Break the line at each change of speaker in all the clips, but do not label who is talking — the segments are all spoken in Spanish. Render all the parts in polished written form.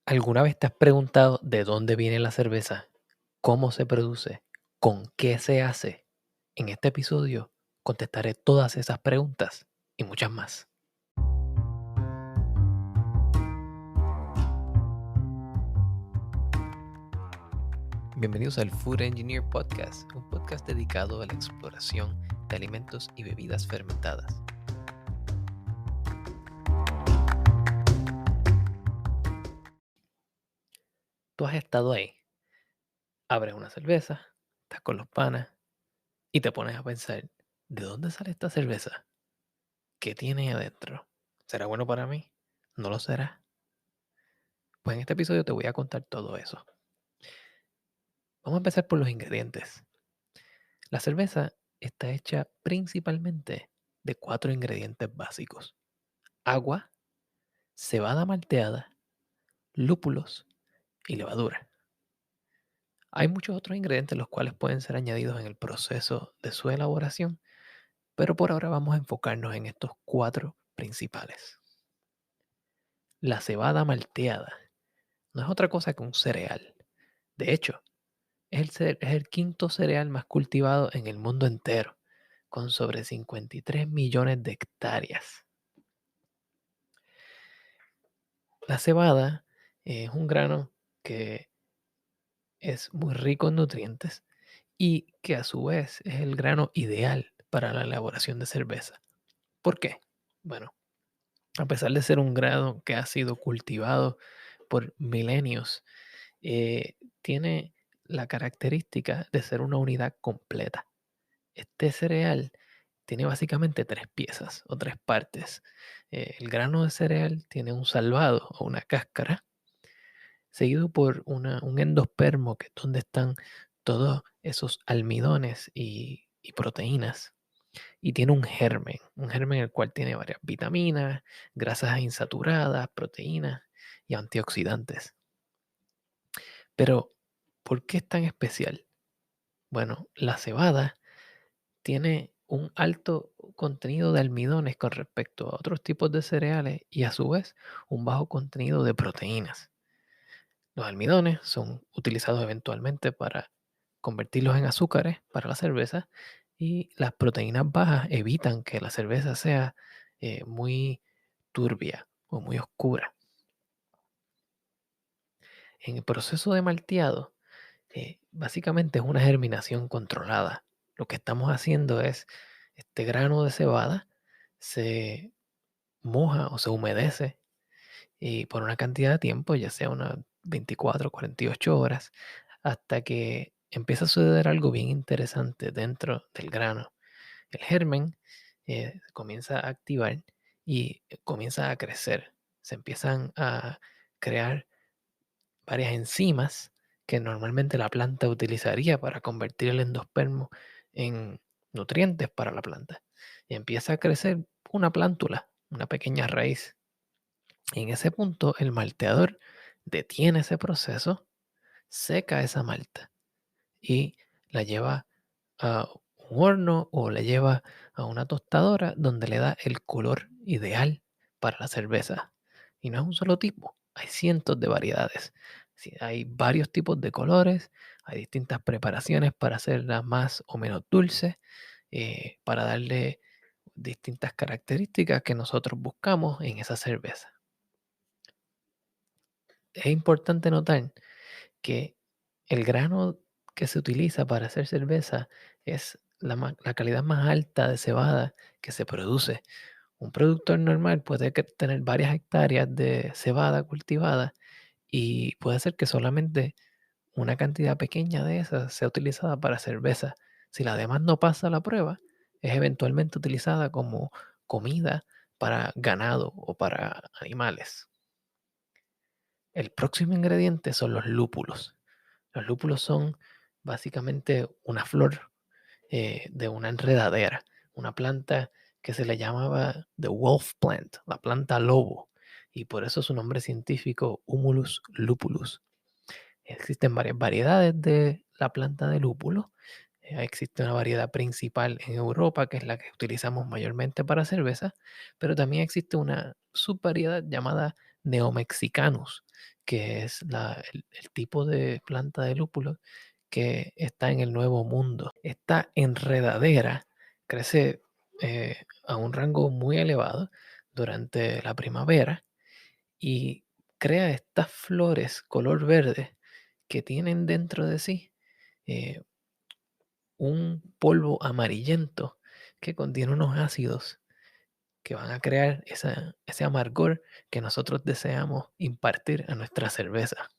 ¿Alguna vez te has preguntado de dónde viene la cerveza? ¿Cómo se produce? ¿Con qué se hace? En este episodio contestaré todas esas preguntas y muchas más. Bienvenidos al Food Engineer Podcast, un podcast dedicado a la exploración de alimentos y bebidas fermentadas. Tú has estado ahí, abres una cerveza, estás con los panas y te pones a pensar, ¿de dónde sale esta cerveza? ¿Qué tiene adentro? ¿Será bueno para mí? ¿No lo será? Pues en este episodio te voy a contar todo eso. Vamos a empezar por los ingredientes. La cerveza está hecha principalmente de 4 ingredientes básicos: agua, cebada malteada, lúpulos y levadura. Hay muchos otros ingredientes los cuales pueden ser añadidos en el proceso de su elaboración, pero por ahora vamos a enfocarnos en estos 4 principales. La cebada malteada no es otra cosa que un cereal. De hecho, es el quinto cereal más cultivado en el mundo entero, con sobre 53 millones de hectáreas. La cebada es un grano que es muy rico en nutrientes y que a su vez es el grano ideal para la elaboración de cerveza. ¿Por qué? Bueno, a pesar de ser un grano que ha sido cultivado por milenios, tiene la característica de ser una unidad completa. Este cereal tiene básicamente 3 piezas o 3 partes. El grano de cereal tiene un salvado o una cáscara, seguido por un endospermo, que es donde están todos esos almidones y proteínas. Y tiene un germen el cual tiene varias vitaminas, grasas insaturadas, proteínas y antioxidantes. Pero, ¿por qué es tan especial? Bueno, la cebada tiene un alto contenido de almidones con respecto a otros tipos de cereales y a su vez un bajo contenido de proteínas. Los almidones son utilizados eventualmente para convertirlos en azúcares para la cerveza, y las proteínas bajas evitan que la cerveza sea muy turbia o muy oscura. En el proceso de malteado, básicamente es una germinación controlada. Lo que estamos haciendo es, este grano de cebada se moja o se humedece y por una cantidad de tiempo, ya sea unas 24 o 48 horas, hasta que empieza a suceder algo bien interesante dentro del grano. El germen comienza a activar y comienza a crecer. Se empiezan a crear varias enzimas que normalmente la planta utilizaría para convertir el endospermo en nutrientes para la planta. Y empieza a crecer una plántula, una pequeña raíz. Y en ese punto el malteador detiene ese proceso, seca esa malta y la lleva a un horno o la lleva a una tostadora donde le da el color ideal para la cerveza. Y no es un solo tipo, hay cientos de variedades. Sí, hay varios tipos de colores, hay distintas preparaciones para hacerla más o menos dulce, para darle distintas características que nosotros buscamos en esa cerveza. Es importante notar que el grano que se utiliza para hacer cerveza es la calidad más alta de cebada que se produce. Un productor normal puede tener varias hectáreas de cebada cultivada y puede ser que solamente una cantidad pequeña de esas sea utilizada para cerveza. Si la demás no pasa la prueba, es eventualmente utilizada como comida para ganado o para animales. El próximo ingrediente son los lúpulos. Los lúpulos son básicamente una flor de una enredadera, una planta que se le llamaba the wolf plant, la planta lobo, y por eso su nombre científico Humulus lupulus. Existen varias variedades de la planta de lúpulo. Existe una variedad principal en Europa, que es la que utilizamos mayormente para cerveza, pero también existe una subvariedad llamada Neomexicanus, que es el tipo de planta de lúpulo que está en el Nuevo Mundo. Esta enredadera crece a un rango muy elevado durante la primavera y crea estas flores color verde que tienen dentro de sí eh, un polvo amarillento que contiene unos ácidos que van a crear ese amargor que nosotros deseamos impartir a nuestra cerveza.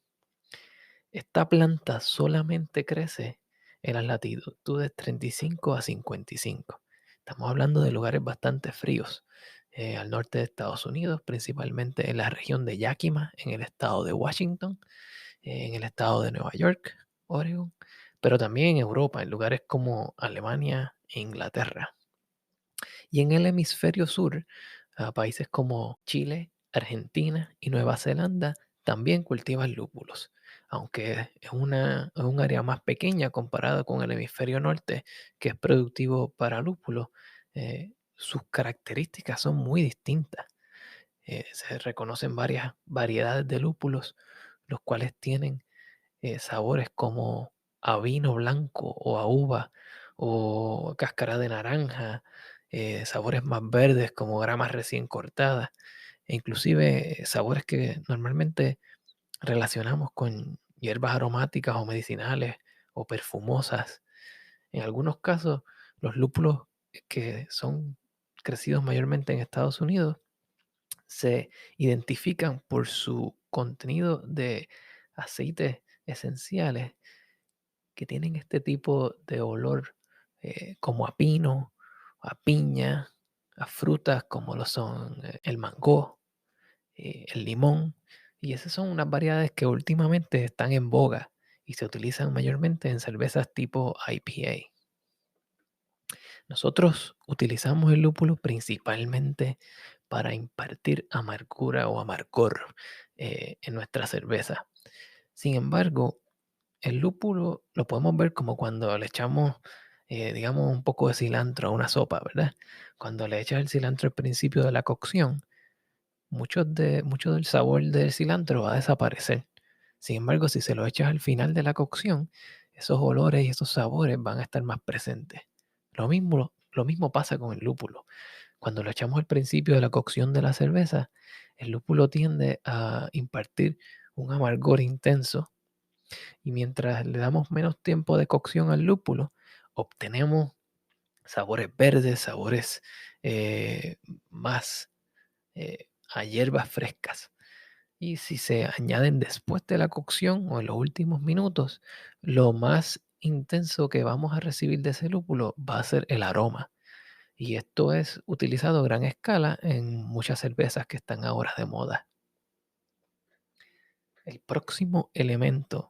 Esta planta solamente crece en las latitudes 35 a 55. Estamos hablando de lugares bastante fríos, al norte de Estados Unidos, principalmente en la región de Yakima, en el estado de Washington, en el estado de Nueva York, Oregon, pero también en Europa, en lugares como Alemania e Inglaterra. Y en el hemisferio sur, a países como Chile, Argentina y Nueva Zelanda también cultivan lúpulos, aunque es un área más pequeña comparada con el hemisferio norte, que es productivo para lúpulos. Sus características son muy distintas. Se reconocen varias variedades de lúpulos, los cuales tienen sabores como a vino blanco o a uva o cáscara de naranja, sabores más verdes como gramas recién cortadas, e inclusive sabores que normalmente relacionamos con hierbas aromáticas o medicinales o perfumosas. En algunos casos, los lúpulos que son crecidos mayormente en Estados Unidos se identifican por su contenido de aceites esenciales que tienen este tipo de olor como a pino, a piña, a frutas como lo son el mango, el limón. Y esas son unas variedades que últimamente están en boga y se utilizan mayormente en cervezas tipo IPA. Nosotros utilizamos el lúpulo principalmente para impartir amargura o amargor en nuestra cerveza. Sin embargo, el lúpulo lo podemos ver como cuando le echamos, digamos, un poco de cilantro a una sopa, ¿verdad? Cuando le echas el cilantro al principio de la cocción, mucho del sabor del cilantro va a desaparecer. Sin embargo, si se lo echas al final de la cocción, esos olores y esos sabores van a estar más presentes. Lo mismo pasa con el lúpulo. Cuando lo echamos al principio de la cocción de la cerveza, el lúpulo tiende a impartir un amargor intenso y mientras le damos menos tiempo de cocción al lúpulo, obtenemos sabores verdes, sabores más a hierbas frescas. Y si se añaden después de la cocción o en los últimos minutos, lo más intenso que vamos a recibir de ese lúpulo va a ser el aroma. Y esto es utilizado a gran escala en muchas cervezas que están ahora de moda. El próximo elemento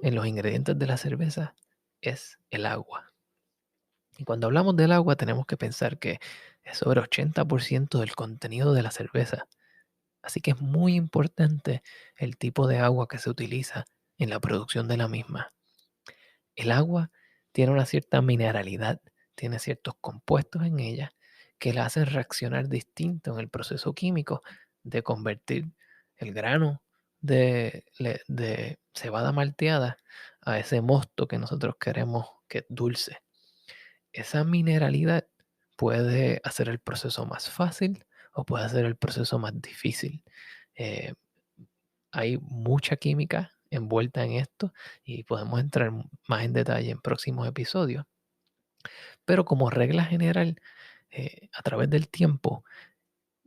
en los ingredientes de la cerveza es el agua. Y cuando hablamos del agua tenemos que pensar que es sobre 80% del contenido de la cerveza. Así que es muy importante el tipo de agua que se utiliza en la producción de la misma. El agua tiene una cierta mineralidad, tiene ciertos compuestos en ella que la hacen reaccionar distinto en el proceso químico de convertir el grano de cebada malteada a ese mosto que nosotros queremos que es dulce. Esa mineralidad puede hacer el proceso más fácil o puede hacer el proceso más difícil. Eh, Hay mucha química envuelta en esto y podemos entrar más en detalle en próximos episodios. Pero como regla general, a través del tiempo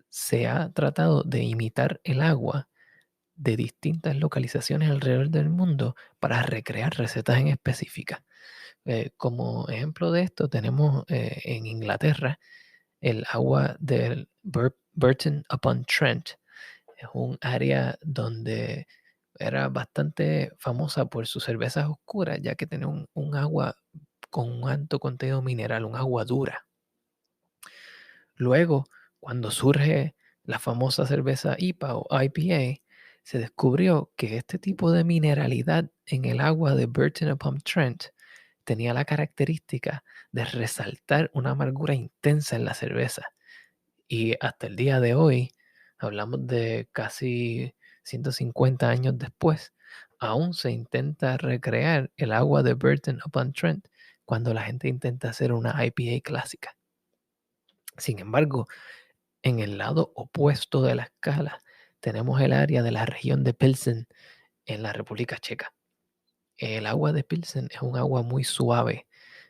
se ha tratado de imitar el agua de distintas localizaciones alrededor del mundo para recrear recetas en específicas. Como ejemplo de esto tenemos en Inglaterra el agua del Burton upon Trent. Es un área donde era bastante famosa por sus cervezas oscuras, ya que tenía un agua con un alto contenido mineral, un agua dura. Luego, cuando surge la famosa cerveza IPA o IPA, se descubrió que este tipo de mineralidad en el agua de Burton upon Trent tenía la característica de resaltar una amargura intensa en la cerveza. Y hasta el día de hoy, hablamos de casi 150 años después, aún se intenta recrear el agua de Burton-upon-Trent cuando la gente intenta hacer una IPA clásica. Sin embargo, en el lado opuesto de la escala, tenemos el área de la región de Pilsen en la República Checa. El agua de Pilsen es un agua muy suave,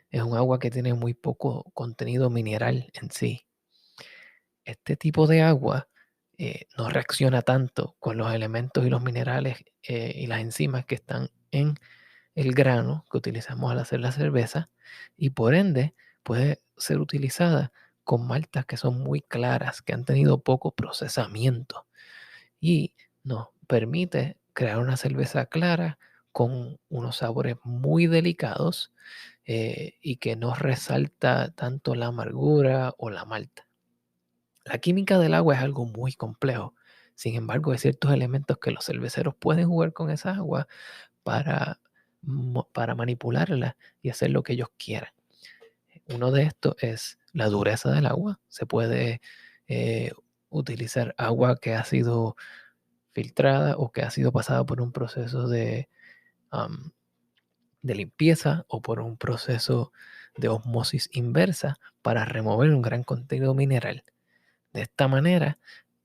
es un agua que tiene muy poco contenido mineral en sí. Este tipo de agua no reacciona tanto con los elementos y los minerales y las enzimas que están en el grano que utilizamos al hacer la cerveza, y por ende puede ser utilizada con maltas que son muy claras, que han tenido poco procesamiento, y nos permite crear una cerveza clara con unos sabores muy delicados y que no resalta tanto la amargura o la malta. La química del agua es algo muy complejo. Sin embargo, hay ciertos elementos que los cerveceros pueden jugar con esa agua para, para manipularla y hacer lo que ellos quieran. Uno de estos es la dureza del agua. Se puede eh, utilizar agua que ha sido filtrada o que ha sido pasada por un proceso am, de limpieza o por un proceso de osmosis inversa para remover un gran contenido mineral. De esta manera,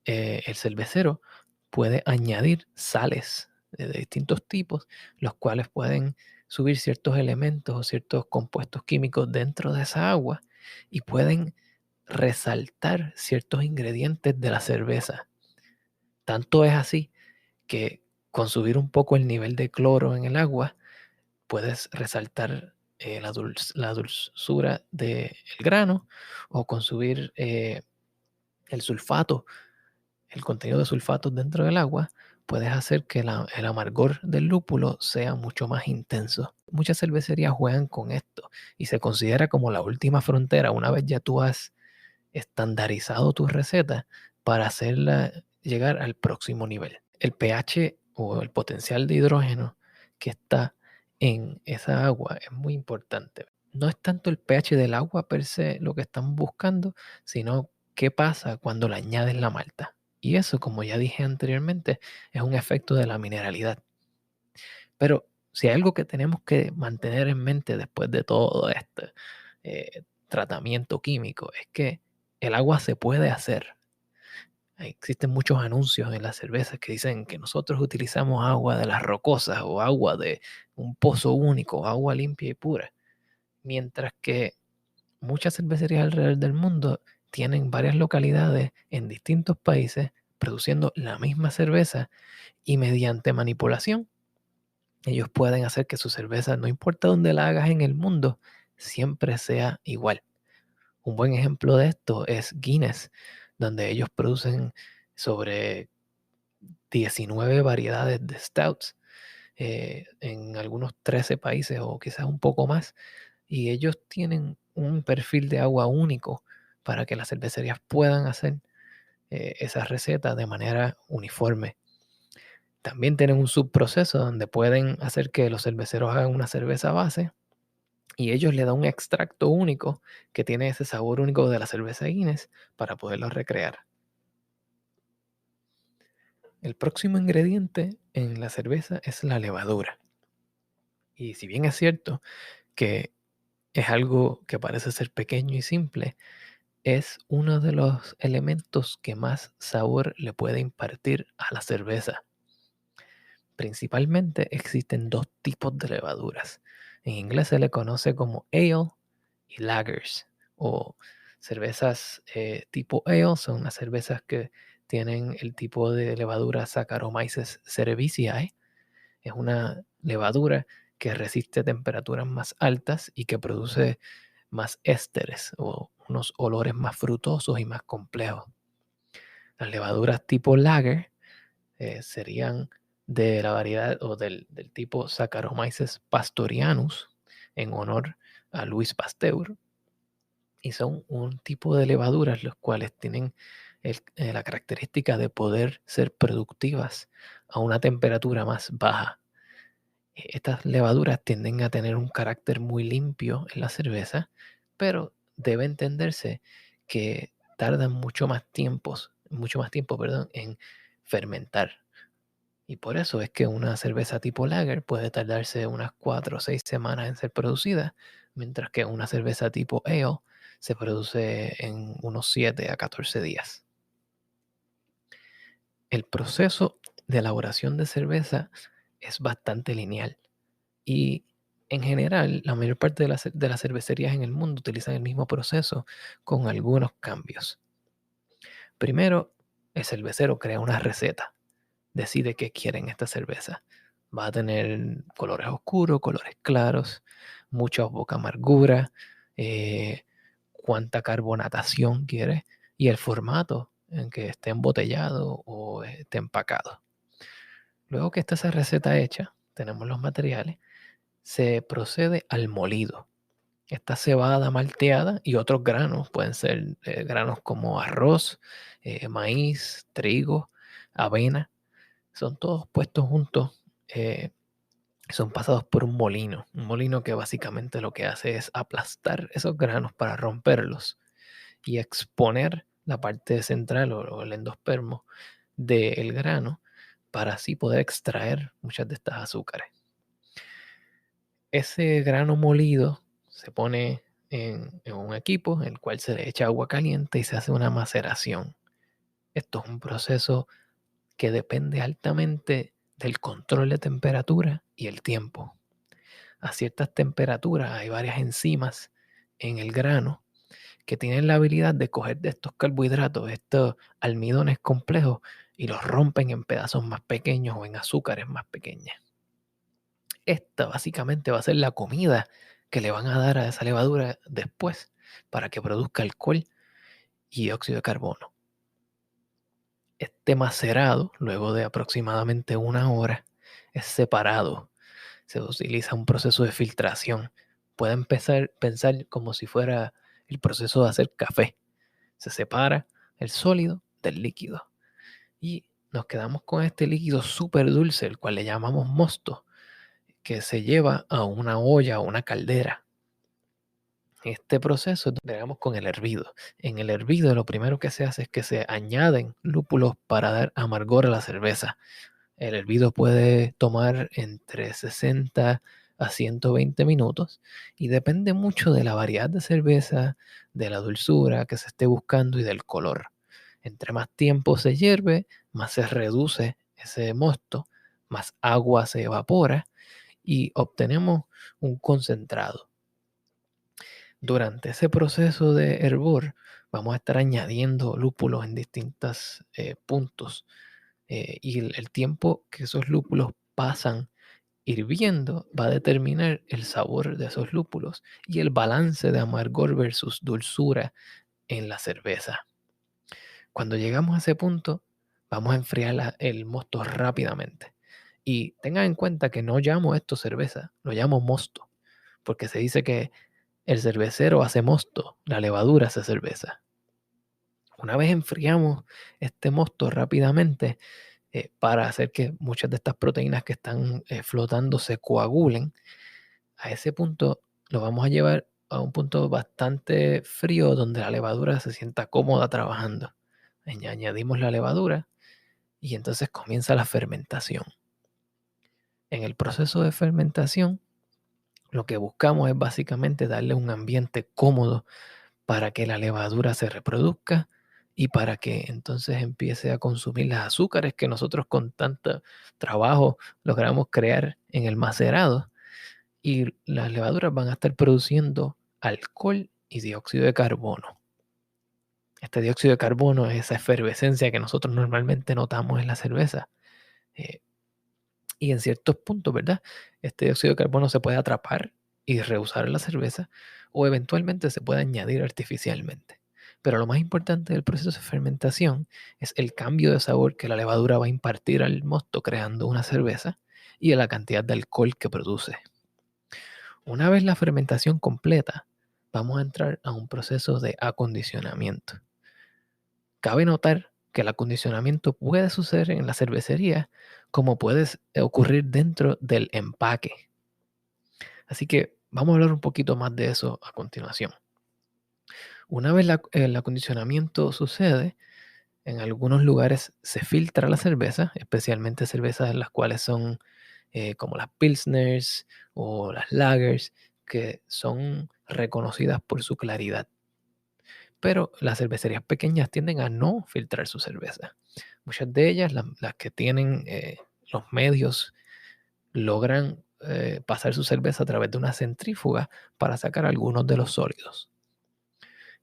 el cervecero puede añadir sales de distintos tipos, los cuales pueden subir ciertos elementos o ciertos compuestos químicos dentro de esa agua y pueden resaltar ciertos ingredientes de la cerveza. Tanto es así que con subir un poco el nivel de cloro en el agua, puedes resaltar la dulzura del grano, o con subir el sulfato, el contenido de sulfatos dentro del agua, puedes hacer que el amargor del lúpulo sea mucho más intenso. Muchas cervecerías juegan con esto y se considera como la última frontera una vez ya tú has estandarizado tu receta para hacerla llegar al próximo nivel. El pH o el potencial de hidrógeno que está en esa agua es muy importante. No es tanto el pH del agua per se lo que están buscando, sino qué pasa cuando le añades la malta. Y eso, como ya dije anteriormente, es un efecto de la mineralidad. Pero si hay algo que tenemos que mantener en mente después de todo este tratamiento químico, es que el agua se puede hacer. Existen muchos anuncios en las cervezas que dicen que nosotros utilizamos agua de las rocosas o agua de un pozo único, agua limpia y pura. Mientras que muchas cervecerías alrededor del mundo tienen varias localidades en distintos países produciendo la misma cerveza, y mediante manipulación ellos pueden hacer que su cerveza, no importa dónde la hagas en el mundo, siempre sea igual. Un buen ejemplo de esto es Guinness, donde ellos producen sobre 19 variedades de stouts en algunos 13 países o quizás un poco más, y ellos tienen un perfil de agua único para que las cervecerías puedan hacer esas recetas de manera uniforme. También tienen un subproceso donde pueden hacer que los cerveceros hagan una cerveza base y ellos le dan un extracto único que tiene ese sabor único de la cerveza Guinness para poderlo recrear. El próximo ingrediente en la cerveza es la levadura. Y si bien es cierto que es algo que parece ser pequeño y simple, es uno de los elementos que más sabor le puede impartir a la cerveza. Principalmente existen dos tipos de levaduras. En inglés se le conoce como ale y lagers, o cervezas tipo ale. Son las cervezas que tienen el tipo de levadura Saccharomyces cerevisiae. Es una levadura que resiste temperaturas más altas y que produce más ésteres o unos olores más frutosos y más complejos. Las levaduras tipo lager serían de la variedad o del tipo Saccharomyces pastorianus, en honor a Louis Pasteur, y son un tipo de levaduras los cuales tienen la característica de poder ser productivas a una temperatura más baja. Estas levaduras tienden a tener un carácter muy limpio en la cerveza, pero debe entenderse que tardan mucho más tiempo, perdón, en fermentar. Y por eso es que una cerveza tipo lager puede tardarse unas 4 o 6 semanas en ser producida, mientras que una cerveza tipo ale se produce en unos 7 a 14 días. El proceso de elaboración de cerveza es bastante lineal y en general la mayor parte de las cervecerías en el mundo utilizan el mismo proceso con algunos cambios. Primero, el cervecero crea una receta, decide qué quiere en esta cerveza. Va a tener colores oscuros, colores claros, mucha o poca amargura, eh, cuánta carbonatación quiere y el formato en que esté embotellado o esté empacado. Luego que está esa receta hecha, tenemos los materiales, se procede al molido. Esta cebada malteada y otros granos, pueden ser granos como arroz, maíz, trigo, avena, son todos puestos juntos, son pasados por un molino que básicamente lo que hace es aplastar esos granos para romperlos y exponer la parte central o el endospermo del grano para así poder extraer muchas de estas azúcares. Ese grano molido se pone en un equipo en el cual se le echa agua caliente y se hace una maceración. Esto es un proceso que depende altamente del control de temperatura y el tiempo. A ciertas temperaturas hay varias enzimas en el grano que tienen la habilidad de coger de estos carbohidratos, estos almidones complejos, y los rompen en pedazos más pequeños o en azúcares más pequeñas. Esta básicamente va a ser la comida que le van a dar a esa levadura después para que produzca alcohol y dióxido de carbono. Este macerado, luego de aproximadamente 1 hora, es separado. Se utiliza un proceso de filtración. Puede pensar como si fuera el proceso de hacer café. Se separa el sólido del líquido. Y nos quedamos con este líquido súper dulce, el cual le llamamos mosto, que se lleva a una olla o una caldera. Este proceso llegamos con el hervido. En el hervido lo primero que se hace es que se añaden lúpulos para dar amargor a la cerveza. El hervido puede tomar entre 60 a 120 minutos y depende mucho de la variedad de cerveza, de la dulzura que se esté buscando y del color. Entre más tiempo se hierve, más se reduce ese mosto, más agua se evapora y obtenemos un concentrado. Durante ese proceso de hervor vamos a estar añadiendo lúpulos en distintos puntos y el tiempo que esos lúpulos pasan hirviendo va a determinar el sabor de esos lúpulos y el balance de amargor versus dulzura en la cerveza. Cuando llegamos a ese punto, vamos a enfriar el mosto rápidamente. Y tengan en cuenta que no llamo esto cerveza, lo llamo mosto, porque se dice que el cervecero hace mosto, la levadura hace cerveza. Una vez enfriamos este mosto rápidamente, para hacer que muchas de estas proteínas que están flotando se coagulen, a ese punto lo vamos a llevar a un punto bastante frío donde la levadura se sienta cómoda trabajando. Añadimos la levadura y entonces comienza la fermentación. En el proceso de fermentación, lo que buscamos es básicamente darle un ambiente cómodo para que la levadura se reproduzca y para que entonces empiece a consumir las azúcares que nosotros con tanto trabajo logramos crear en el macerado. Y las levaduras van a estar produciendo alcohol y dióxido de carbono. Este dióxido de carbono es esa efervescencia que nosotros normalmente notamos en la cerveza. Eh, y en ciertos puntos, ¿verdad? Este dióxido de carbono se puede atrapar y reusar en la cerveza o eventualmente se puede añadir artificialmente. Pero lo más importante del proceso de fermentación es el cambio de sabor que la levadura va a impartir al mosto creando una cerveza y la cantidad de alcohol que produce. Una vez la fermentación completa, vamos a entrar a un proceso de acondicionamiento. Cabe notar que el acondicionamiento puede suceder en la cervecería como puede ocurrir dentro del empaque. Así que vamos a hablar un poquito más de eso a continuación. Una vez el acondicionamiento sucede, En algunos lugares se filtra la cerveza, especialmente cervezas en las cuales son como las Pilsners o las Lagers, que son reconocidas por su claridad. Pero las cervecerías pequeñas tienden a no filtrar su cerveza. Muchas de ellas, las que tienen los medios, logran pasar su cerveza a través de una centrífuga para sacar algunos de los sólidos.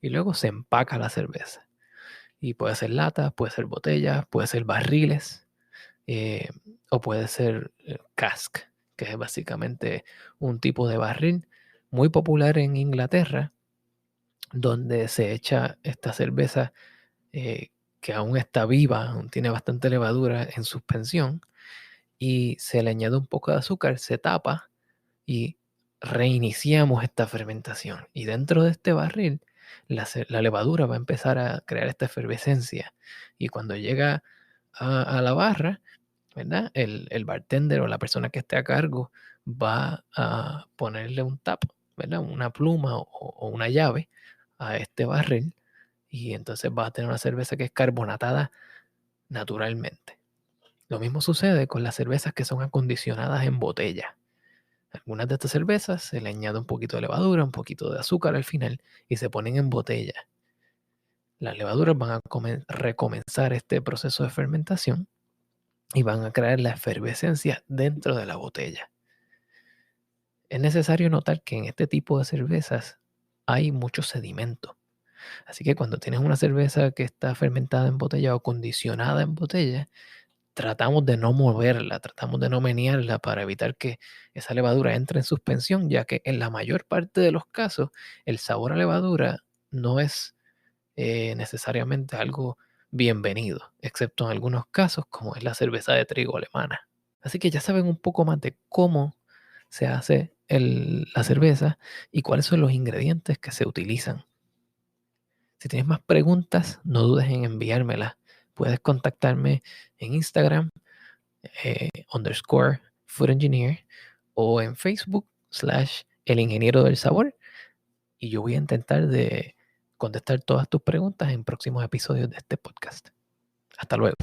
Y luego se empaca la cerveza. Y puede ser lata, puede ser botella, puede ser barriles, eh, o puede ser cask, que es básicamente un tipo de barril muy popular en Inglaterra, donde se echa esta cerveza eh, que aún está viva, aún tiene bastante levadura en suspensión, y se le añade un poco de azúcar, se tapa y reiniciamos esta fermentación. Y dentro de este barril, la levadura va a empezar a crear esta efervescencia. Y cuando llega a la barra, ¿verdad? El bartender o la persona que esté a cargo va a ponerle un tap, ¿verdad? Una pluma o una llave a este barril y entonces va a tener una cerveza que es carbonatada naturalmente. Lo mismo sucede con las cervezas que son acondicionadas en botella. Algunas de estas cervezas se le añade un poquito de levadura, un poquito de azúcar al final y se ponen en botella. Las levaduras van a recomenzar este proceso de fermentación y van a crear la efervescencia dentro de la botella. Es necesario notar que en este tipo de cervezas hay mucho sedimento. Así que cuando tienes una cerveza que está fermentada en botella o condicionada en botella, tratamos de no moverla, tratamos de no menearla para evitar que esa levadura entre en suspensión, ya que en la mayor parte de los casos el sabor a levadura no es necesariamente algo bienvenido, excepto en algunos casos como es la cerveza de trigo alemana. Así que ya saben un poco más de cómo se hace la cerveza y cuáles son los ingredientes que se utilizan. Si tienes más preguntas, no dudes en enviármelas. Puedes contactarme en Instagram, _ Food Engineer, o en Facebook, /El Ingeniero del Sabor. Y yo voy a intentar de contestar todas tus preguntas en próximos episodios de este podcast. Hasta luego.